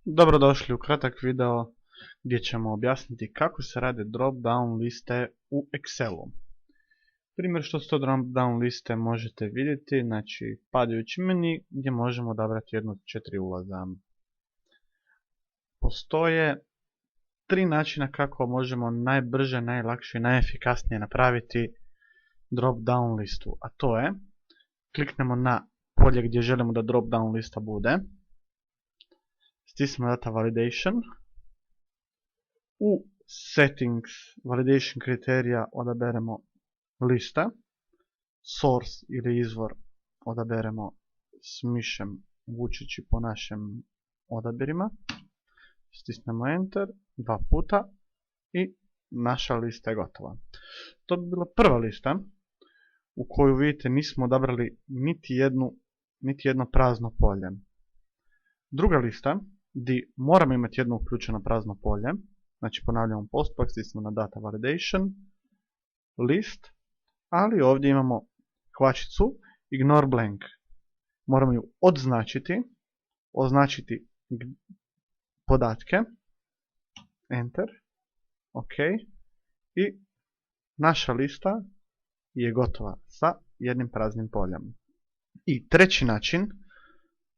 Dobrodošli u kratak video gdje ćemo objasniti kako se rade drop-down liste u Excelu. Primjer što su to drop-down liste možete vidjeti, znači padajući meni gdje možemo odabrati jedno od 4 ulaza. Postoje 3 načina kako možemo najbrže, najlakše i najefikasnije napraviti drop-down listu, a to je kliknemo na polje gdje želimo da drop-down lista bude. Stisnemo data validation. U settings validation kriterija odaberemo lista. Source ili izvor odaberemo s mišem vučeći po našim odabirima. Stisnemo enter 2 puta i naša lista je gotova. To bi bila prva lista u koju vidite nismo odabrali niti jedno prazno polje. Druga lista gdje moramo imati jedno uključeno prazno polje, znači ponavljamo postupak, stisnemo na data validation, list, ali ovdje imamo kvačicu ignore blank. Moramo ju označiti podatke, enter, ok, i naša lista je gotova sa jednim praznim poljem. I treći način,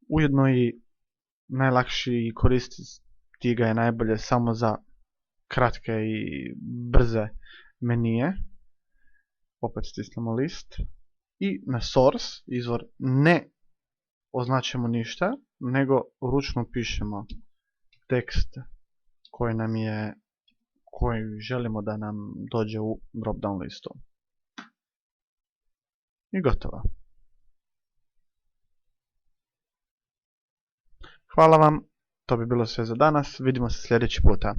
ujedno i najlakši i koristiti ga je najbolje samo za kratke i brze menije. Opet stisnemo list i na source, izvor, ne označimo ništa, nego ručno pišemo tekst koji želimo da nam dođe u drop-down listu. I gotovo. Hvala vam, to bi bilo sve za danas, vidimo se sljedeći puta.